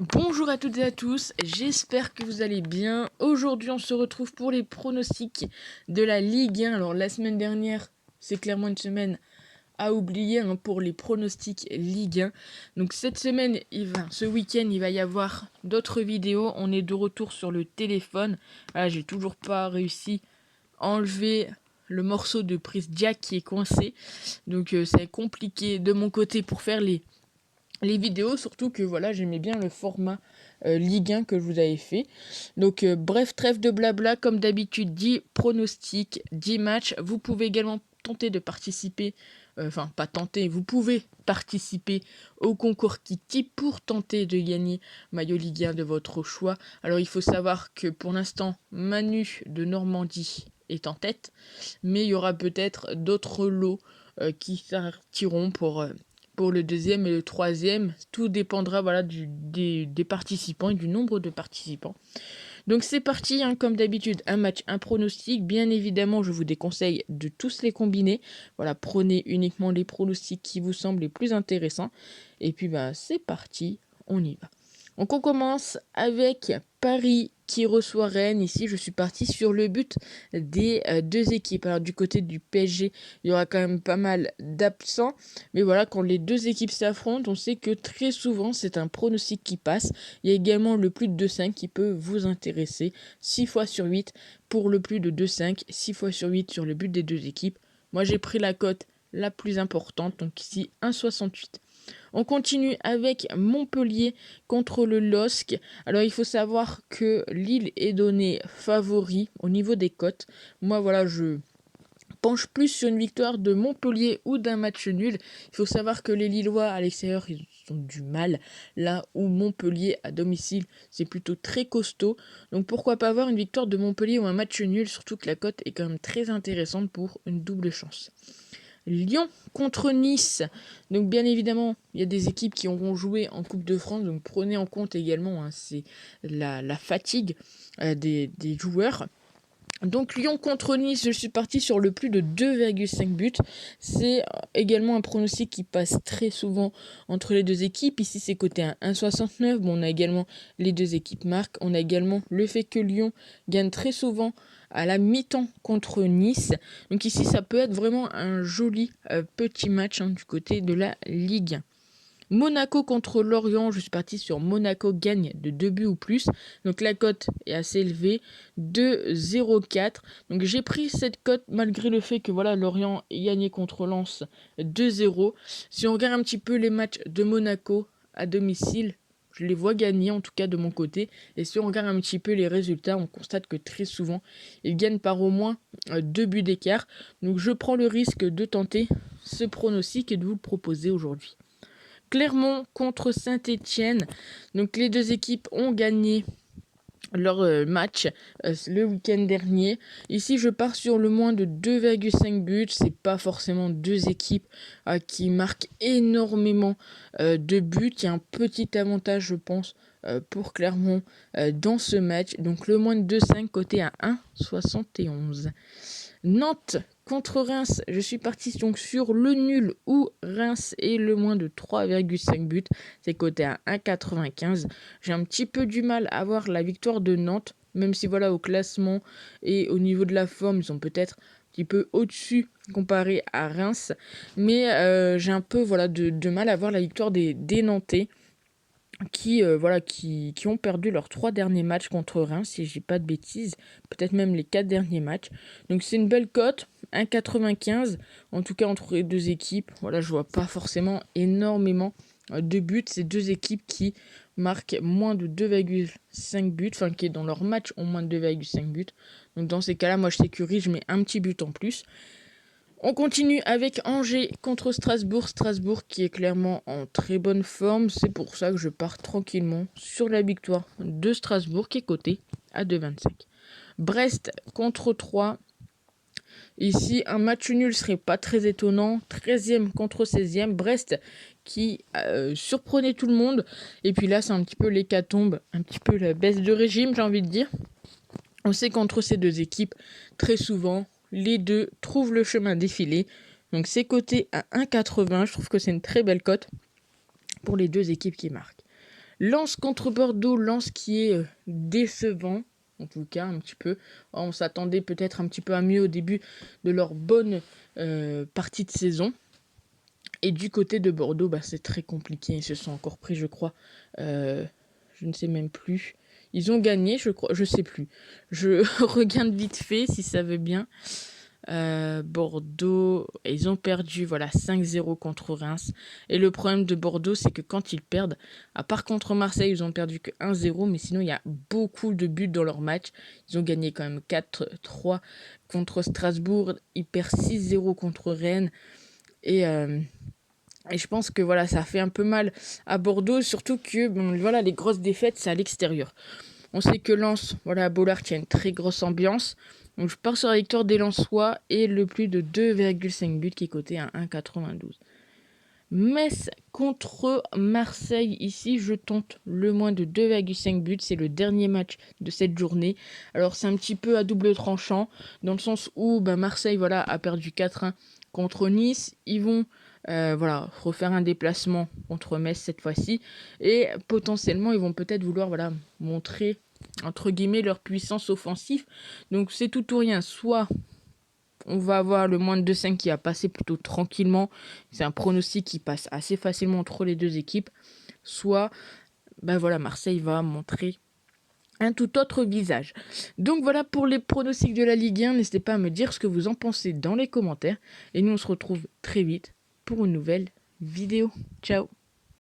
Bonjour à toutes et à tous, j'espère que vous allez bien. Aujourd'hui on se retrouve pour les pronostics de la Ligue 1. Alors la semaine dernière, c'est clairement une semaine à oublier pour les pronostics Ligue 1. Donc cette semaine, ce week-end, il va y avoir d'autres vidéos. On est de retour sur le téléphone. Voilà, j'ai toujours pas réussi à enlever le morceau de prise jack qui est coincé. Donc c'est compliqué de mon côté pour faire les vidéos, surtout que voilà, j'aimais bien le format Ligue 1 que je vous avais fait. Donc bref, trêve de blabla, comme d'habitude, 10 pronostics, 10 matchs. Vous pouvez également tenter de participer, pas tenter, vous pouvez participer au concours Kiki pour tenter de gagner maillot Ligue 1 de votre choix. Alors il faut savoir que pour l'instant, Manu de Normandie est en tête, mais il y aura peut-être d'autres lots qui sortiront pour le deuxième et le troisième. Tout dépendra des participants et du nombre de participants. Donc c'est parti, comme d'habitude, un match, un pronostic. Bien évidemment, je vous déconseille de tous les combiner. Voilà, prenez uniquement les pronostics qui vous semblent les plus intéressants. Et puis c'est parti, on y va. Donc on commence avec Paris qui reçoit Rennes. Ici, je suis parti sur le but des deux équipes. Alors du côté du PSG, il y aura quand même pas mal d'absents. Mais voilà, quand les deux équipes s'affrontent, on sait que très souvent, c'est un pronostic qui passe. Il y a également le plus de 2,5 qui peut vous intéresser. 6 fois sur 8 pour le plus de 2,5. 6 fois sur 8 sur le but des deux équipes. Moi, j'ai pris la cote la plus importante. Donc ici, 1,68. On continue avec Montpellier contre le LOSC. Alors il faut savoir que Lille est donné favori au niveau des cotes. Moi voilà, je penche plus sur une victoire de Montpellier ou d'un match nul. Il faut savoir que les Lillois à l'extérieur, ils ont du mal, là où Montpellier à domicile, c'est plutôt très costaud. Donc pourquoi pas avoir une victoire de Montpellier ou un match nul, surtout que la cote est quand même très intéressante pour une double chance. Lyon contre Nice. Donc bien évidemment, il y a des équipes qui auront joué en Coupe de France, donc prenez en compte également c'est la fatigue des joueurs. Donc Lyon contre Nice, je suis parti sur le plus de 2,5 buts. C'est également un pronostic qui passe très souvent entre les deux équipes. Ici c'est coté à 1,69. Bon, on a également les deux équipes marquent. On a également le fait que Lyon gagne très souvent à la mi-temps contre Nice. Donc ici ça peut être vraiment un joli petit match du côté de la Ligue 1. Monaco contre Lorient, je suis parti sur Monaco gagne de 2 buts ou plus. Donc la cote est assez élevée, 2,04. Donc j'ai pris cette cote malgré le fait que voilà, Lorient ait gagné contre Lens 2-0. Si on regarde un petit peu les matchs de Monaco à domicile, je les vois gagner en tout cas de mon côté. Et si on regarde un petit peu les résultats, on constate que très souvent, ils gagnent par au moins 2 buts d'écart. Donc je prends le risque de tenter ce pronostic et de vous le proposer aujourd'hui. Clermont contre Saint-Étienne. Donc les deux équipes ont gagné leur match le week-end dernier. Ici, je pars sur le moins de 2,5 buts. C'est pas forcément deux équipes qui marquent énormément de buts. Il y a un petit avantage, je pense, pour Clermont dans ce match. Donc le moins de 2,5 côté à 1,71. Nantes contre Reims, je suis parti donc sur le nul ou Reims et le moins de 3,5 buts. C'est coté à 1,95. J'ai un petit peu du mal à voir la victoire de Nantes, même si voilà au classement et au niveau de la forme, ils sont peut-être un petit peu au-dessus comparé à Reims. Mais j'ai un peu de mal à voir la victoire des Nantais qui ont perdu leurs 3 derniers matchs contre Reims, si je dis pas de bêtises, peut-être même les 4 derniers matchs. Donc c'est une belle cote, 1,95, en tout cas entre les deux équipes. Voilà, je vois pas forcément énormément de buts. Ces deux équipes qui marquent moins de 2,5 buts, enfin qui dans leur match ont moins de 2,5 buts. Donc dans ces cas-là, moi je sécurise, je mets un petit but en plus. On continue avec Angers contre Strasbourg. Strasbourg qui est clairement en très bonne forme. C'est pour ça que je pars tranquillement sur la victoire de Strasbourg qui est cotée à 2,25. Brest contre 3. Ici, un match nul serait pas très étonnant. 13e contre 16e. Brest qui surprenait tout le monde. Et puis là, c'est un petit peu l'hécatombe, un petit peu la baisse de régime, j'ai envie de dire. On sait qu'entre ces deux équipes, très souvent, les deux trouvent le chemin défilé. Donc c'est coté à 1,80. Je trouve que c'est une très belle cote pour les deux équipes qui marquent. Lens contre Bordeaux, Lens qui est décevant, en tout cas un petit peu. On s'attendait peut-être un petit peu à mieux au début de leur bonne partie de saison. Et du côté de Bordeaux, c'est très compliqué. Ils se sont encore pris, je crois, je ne sais même plus. Ils ont gagné, je crois, je sais plus. Je regarde vite fait si ça veut bien. Bordeaux, ils ont perdu 5-0 contre Reims. Et le problème de Bordeaux, c'est que quand ils perdent, à part contre Marseille, ils ont perdu que 1-0, mais sinon il y a beaucoup de buts dans leur match. Ils ont gagné quand même 4-3 contre Strasbourg, ils perdent 6-0 contre Rennes. Et je pense que ça fait un peu mal à Bordeaux, surtout que les grosses défaites, c'est à l'extérieur. On sait que Lens, à Bollaert, il y a une très grosse ambiance. Donc je pars sur la victoire des Lensois et le plus de 2,5 buts qui est coté à 1,92. Metz contre Marseille, ici je tente le moins de 2,5 buts, c'est le dernier match de cette journée. Alors c'est un petit peu à double tranchant, dans le sens où Marseille a perdu 4-1 contre Nice. Ils vont refaire un déplacement contre Metz cette fois-ci. Et potentiellement ils vont peut-être vouloir montrer entre guillemets leur puissance offensive. Donc c'est tout ou rien, soit on va avoir le moins de 2,5 qui a passé plutôt tranquillement. C'est un pronostic qui passe assez facilement entre les deux équipes. Soit, Marseille va montrer un tout autre visage. Donc voilà pour les pronostics de la Ligue 1. N'hésitez pas à me dire ce que vous en pensez dans les commentaires. Et nous, on se retrouve très vite pour une nouvelle vidéo. Ciao!